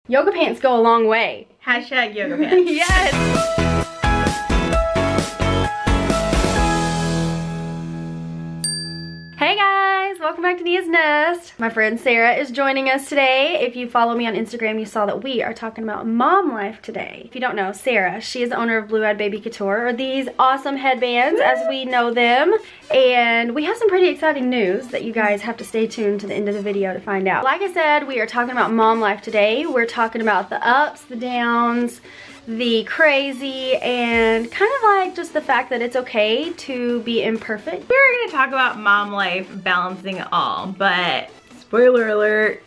Yoga pants go a long way. Hashtag yoga pants. Yes! Hey guys, welcome back to Nia's Nest. My friend Sarah is joining us today. If you follow me on Instagram, you saw that we are talking about mom life today. If you don't know, Sarah, she is the owner of Blue Eyed Baby Couture, or these awesome headbands as we know them. And we have some pretty exciting news that you guys have to stay tuned to the end of the video to find out. Like I said, we are talking about mom life today. We're talking about the ups, the downs, the crazy, and kind of like just the fact that it's okay to be imperfect. We're gonna talk about mom life, balancing it all, but spoiler alert,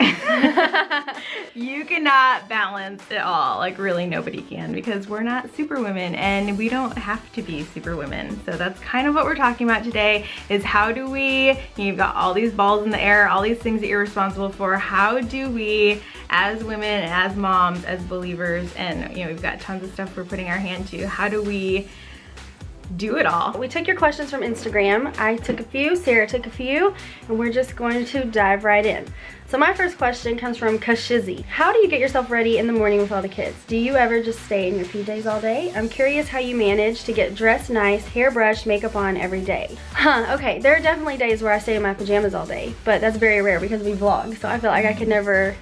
you cannot balance it all. Like really nobody can, because we're not superwomen and we don't have to be superwomen. So that's kind of what we're talking about today, is how do we, you've got all these balls in the air, all these things that you're responsible for, how do we as women, as moms, as believers, and you know, we've got tons of stuff we're putting our hand to, how do we do it all? We took your questions from Instagram. I took a few, Sarah took a few, and we're just going to dive right in. So my first question comes from Kashizzy. How do you get yourself ready in the morning with all the kids? Do you ever just stay in your PJs all day? I'm curious how you manage to get dressed nice, hair brushed, makeup on every day. Okay, there are definitely days where I stay in my pajamas all day, but that's very rare because we vlog, so I feel like I could never,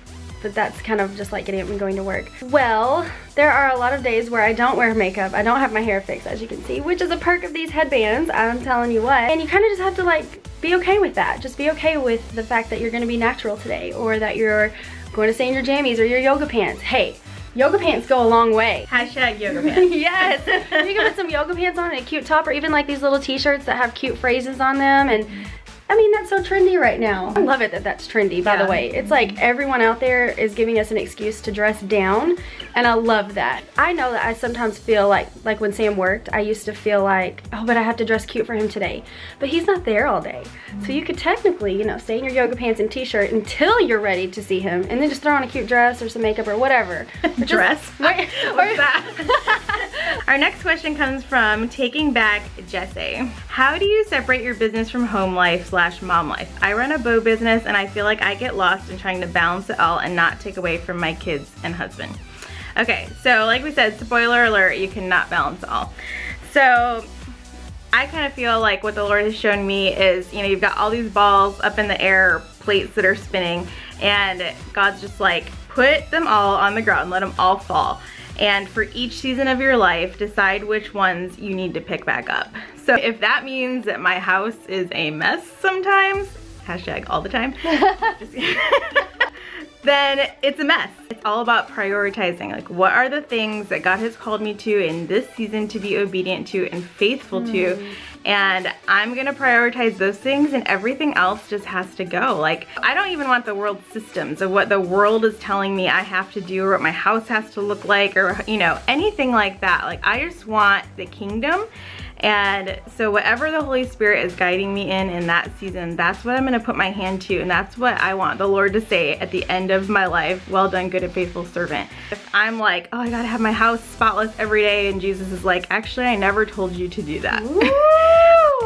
but that's kind of just like getting up and going to work. Well, there are a lot of days where I don't wear makeup. I don't have my hair fixed, as you can see, which is a perk of these headbands, I'm telling you what. And you kind of just have to like be okay with that. Just be okay with the fact that you're gonna be natural today, or that you're going to stay in your jammies or your yoga pants. Hey, yoga pants go a long way. Hashtag yoga pants. Yes, you can put some yoga pants on and a cute top, or even like these little t-shirts that have cute phrases on them, and I mean, that's so trendy right now. I love it that that's trendy, by the way. It's like everyone out there is giving us an excuse to dress down, and I love that. I know that I sometimes feel like when Sam worked, I used to feel like, oh, but I have to dress cute for him today. But he's not there all day. So you could technically, you know, stay in your yoga pants and t-shirt until you're ready to see him, and then just throw on a cute dress or some makeup or whatever. Dress? What's that? Our next question comes from Taking Back Jesse. How do you separate your business from home life / mom life? I run a bow business and I feel like I get lost in trying to balance it all and not take away from my kids and husband. Okay, so like we said, spoiler alert, you cannot balance it all. So I kind of feel like what the Lord has shown me is, you know, you've got all these balls up in the air, plates that are spinning, and God's just like, put them all on the ground, let them all fall. And for each season of your life, decide which ones you need to pick back up. So if that means that my house is a mess sometimes, hashtag all the time, then it's a mess. It's all about prioritizing. Like, what are the things that God has called me to in this season to be obedient to and faithful to? And I'm gonna prioritize those things, and everything else just has to go. Like, I don't even want the world systems of what the world is telling me I have to do, or what my house has to look like, or, you know, anything like that. Like, I just want the kingdom. And so whatever the Holy Spirit is guiding me in that season, that's what I'm gonna put my hand to, and that's what I want the Lord to say at the end of my life. Well done, good and faithful servant. If I'm like, oh, I gotta have my house spotless every day, and Jesus is like, actually, I never told you to do that.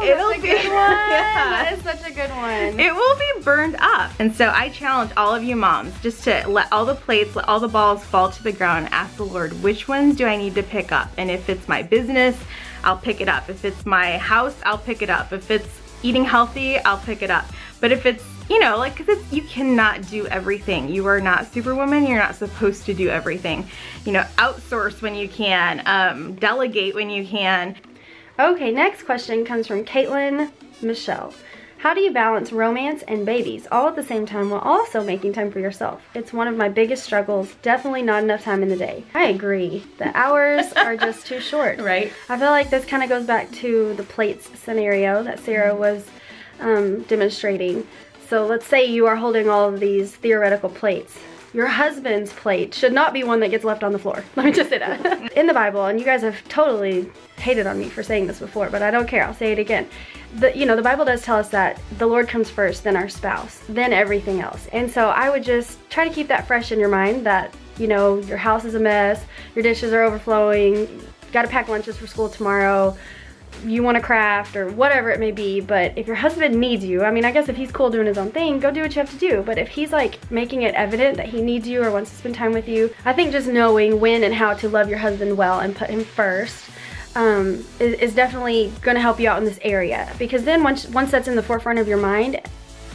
It'll be a good one. Yeah. That is such a good one. It will be burned up. And so I challenge all of you moms just to let all the plates, let all the balls fall to the ground, and ask the Lord, which ones do I need to pick up? And if it's my business, I'll pick it up. If it's my house, I'll pick it up. If it's eating healthy, I'll pick it up. But if it's, you know, like, cause you cannot do everything. You are not Superwoman, you're not supposed to do everything. You know, outsource when you can, delegate when you can. Okay, next question comes from Caitlin Michelle. How do you balance romance and babies all at the same time while also making time for yourself? It's one of my biggest struggles. Definitely not enough time in the day. I agree. The hours are just too short. Right. I feel like this kind of goes back to the plates scenario that Sarah was demonstrating. So let's say you are holding all of these theoretical plates. Your husband's plate should not be one that gets left on the floor. Let me just say that. In the Bible, and you guys have totally hated on me for saying this before, but I don't care, I'll say it again. You know, the Bible does tell us that the Lord comes first, then our spouse, then everything else. And so I would just try to keep that fresh in your mind, that, you know, your house is a mess, your dishes are overflowing, you gotta pack lunches for school tomorrow, you want to craft or whatever it may be. But if your husband needs you, I mean, I guess if he's cool doing his own thing, go do what you have to do. But if he's like making it evident that he needs you or wants to spend time with you, I think just knowing when and how to love your husband well and put him first is definitely going to help you out in this area. Because then once that's in the forefront of your mind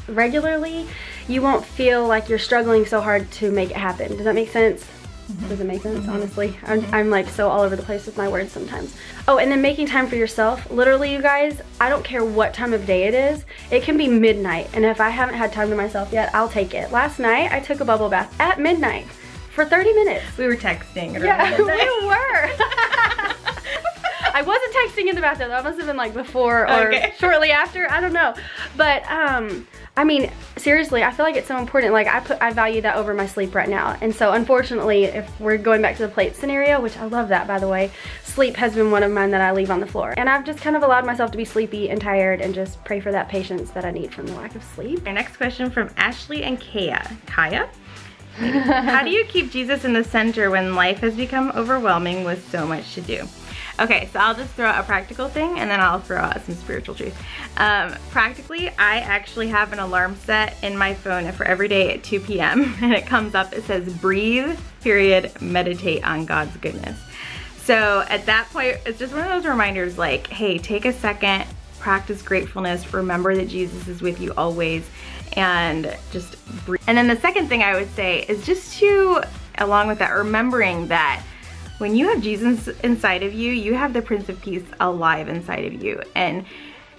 regularly, you won't feel like you're struggling so hard to make it happen. Does that make sense? Does it make sense? Honestly, I'm like so all over the place with my words sometimes. Oh, and then making time for yourself. Literally, you guys, I don't care what time of day it is. It can be midnight, and if I haven't had time to myself yet, I'll take it. Last night, I took a bubble bath at midnight for 30 minutes. We were texting. Yeah, we were. I wasn't texting in the bathtub. That must have been like before or shortly after. I don't know. But I mean, seriously, I feel like it's so important. Like I value that over my sleep right now. And so unfortunately, if we're going back to the plate scenario, which I love that, by the way, sleep has been one of mine that I leave on the floor. And I've just kind of allowed myself to be sleepy and tired and just pray for that patience that I need from the lack of sleep. Our next question from Ashley and Kaya. How do you keep Jesus in the center when life has become overwhelming with so much to do? Okay, so I'll just throw out a practical thing and then I'll throw out some spiritual truth. Practically, I actually have an alarm set in my phone for every day at 2 p.m. and it comes up, it says breathe, period, meditate on God's goodness. So at that point, it's just one of those reminders like, hey, take a second, practice gratefulness, remember that Jesus is with you always, and just breathe. And then the second thing I would say is just to, along with that, remembering that when you have Jesus inside of you, you have the Prince of Peace alive inside of you, and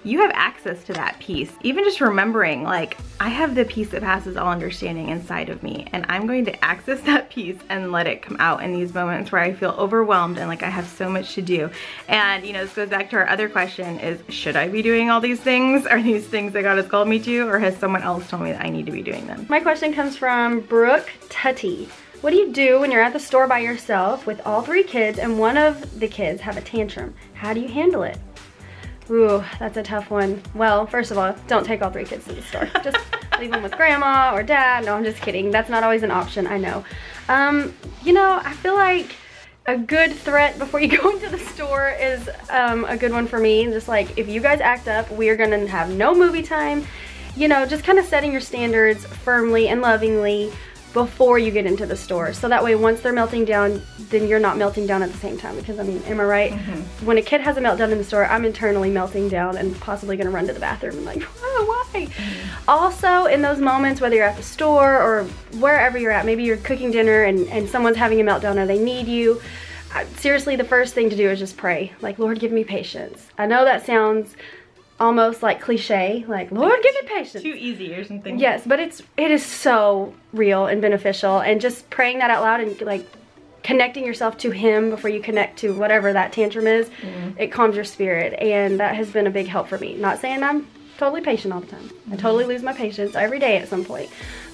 you have access to that peace. Even just remembering, like, I have the peace that passes all understanding inside of me, and I'm going to access that peace and let it come out in these moments where I feel overwhelmed and like I have so much to do. And you know, this goes back to our other question is, should I be doing all these things? Are these things that God has called me to, or has someone else told me that I need to be doing them? My question comes from Brooke Tutty. What do you do when you're at the store by yourself with all 3 kids and one of the kids have a tantrum? How do you handle it? Ooh, that's a tough one. Well, first of all, don't take all 3 kids to the store. Just leave them with grandma or dad. No, I'm just kidding. That's not always an option, I know. You know, I feel like a good threat before you go into the store is a good one for me. Just like, if you guys act up, we are gonna have no movie time. You know, just kind of setting your standards firmly and lovingly before you get into the store. So that way, once they're melting down, then you're not melting down at the same time. Because I mean, am I right? When a kid has a meltdown in the store, I'm internally melting down and possibly gonna run to the bathroom and like, oh, why? Also, in those moments, whether you're at the store or wherever you're at, maybe you're cooking dinner and someone's having a meltdown or they need you, seriously, the first thing to do is just pray. Like, Lord, give me patience. I know that sounds almost like cliche, like, Lord, give me patience. Too easy or something. Yes, but it is so real and beneficial, and just praying that out loud and like connecting yourself to Him before you connect to whatever that tantrum is, it calms your spirit, and that has been a big help for me. Not saying I'm totally patient all the time. I totally lose my patience every day at some point,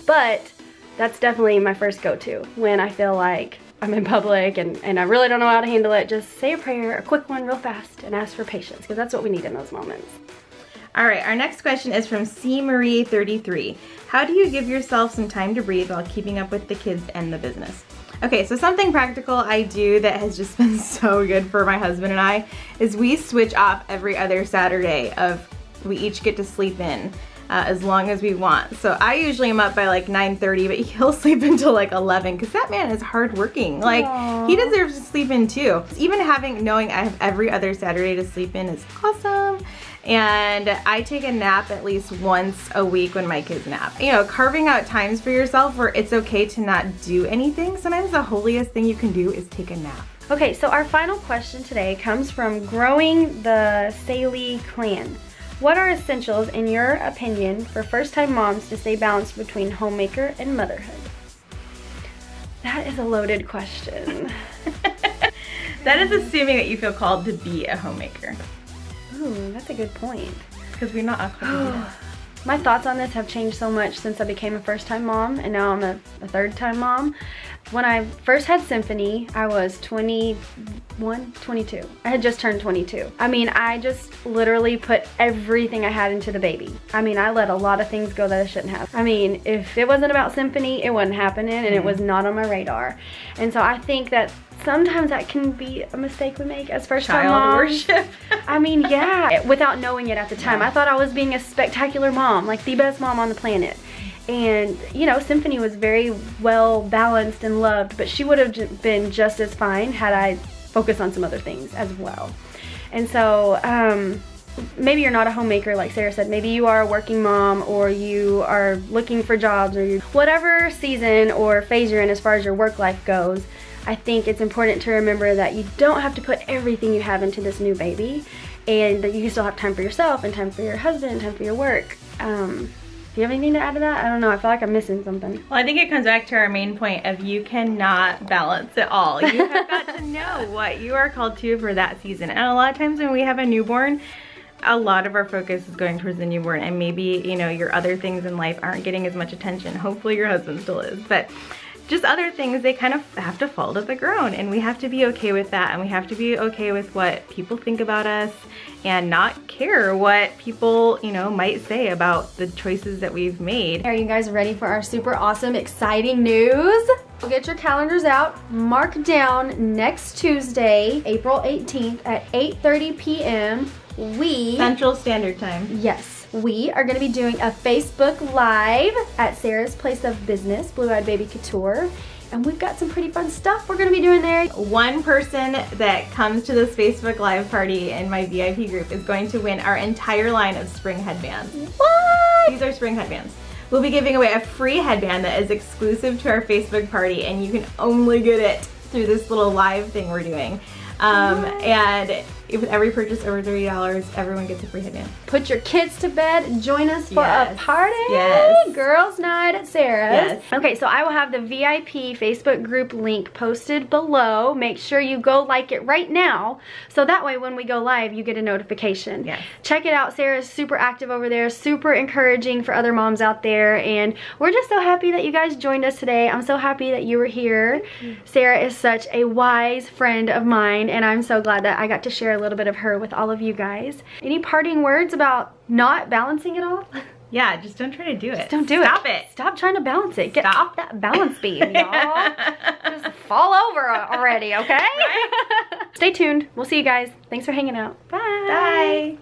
but that's definitely my first go-to when I feel like I'm in public and I really don't know how to handle it. Just say a prayer, a quick one real fast, and ask for patience, because that's what we need in those moments. All right, our next question is from C. Marie 33. How do you give yourself some time to breathe while keeping up with the kids and the business? Okay, so something practical I do that has just been so good for my husband and I is we switch off every other Saturday of we each get to sleep in as long as we want. So I usually am up by like 9:30, but he'll sleep until like 11 because that man is hardworking. Like, he deserves to sleep in too. Even knowing I have every other Saturday to sleep in is awesome. And I take a nap at least once a week when my kids nap. You know, carving out times for yourself where it's okay to not do anything. Sometimes the holiest thing you can do is take a nap. Okay, so our final question today comes from Growing the Saley Clan. What are essentials, in your opinion, for first-time moms to stay balanced between homemaker and motherhood? That is a loaded question. That is assuming that you feel called to be a homemaker. Ooh, that's a good point. Because we're not called to do that. My thoughts on this have changed so much since I became a first-time mom, and now I'm a third-time mom. When I first had Symphony, I was 21, 22. I had just turned 22. I mean, I just literally put everything I had into the baby. I mean, I let a lot of things go that I shouldn't have. I mean, if it wasn't about Symphony, it wasn't happening, and it was not on my radar. And so I think that sometimes that can be a mistake we make as first-time moms. Child worship. I mean, yeah, without knowing it at the time. I thought I was being a spectacular mom, like the best mom on the planet. And, you know, Symphony was very well balanced and loved, but she would have been just as fine had I focused on some other things as well. And so, maybe you're not a homemaker, like Sarah said. Maybe you are a working mom, or you are looking for jobs, or whatever season or phase you're in as far as your work life goes. I think it's important to remember that you don't have to put everything you have into this new baby, and that you can still have time for yourself, and time for your husband, and time for your work. Do you have anything to add to that? I don't know, I feel like I'm missing something. Well, I think it comes back to our main point of you cannot balance it all. You have got to know what you are called to for that season. And a lot of times when we have a newborn, a lot of our focus is going towards the newborn, and maybe, you know, your other things in life aren't getting as much attention. Hopefully your husband still is, but just other things, they kind of have to fall to the ground, and we have to be okay with that, and we have to be okay with what people think about us and not care what people, you know, might say about the choices that we've made. Are you guys ready for our super awesome, exciting news? Get your calendars out, mark down next Tuesday, April 18th at 8:30 p.m. Central Standard Time. Yes. We are going to be doing a Facebook Live at Sarah's Place of Business, Blue Eyed Baby Couture. And we've got some pretty fun stuff we're going to be doing there. One person that comes to this Facebook Live party in my VIP group is going to win our entire line of spring headbands. What? These are spring headbands. We'll be giving away a free headband that is exclusive to our Facebook party, and you can only get it through this little live thing we're doing. And with every purchase over $30, everyone gets a free headband. Put your kids to bed and join us for a party. Yes. Girls' night at Sarah's. Yes. Okay, so I will have the VIP Facebook group link posted below. Make sure you go like it right now, so that way when we go live, you get a notification. Yes. Check it out. Sarah's super active over there, super encouraging for other moms out there, and we're just so happy that you guys joined us today. I'm so happy that you were here. Sarah is such a wise friend of mine, and I'm so glad that I got to share a little bit of her with all of you guys. Any parting words about not balancing it all? Yeah, just don't try to do it. Just don't do it. Stop it. Stop trying to balance it. Get off that balance beam, y'all. Just fall over already, okay? Right? Stay tuned. We'll see you guys. Thanks for hanging out. Bye. Bye.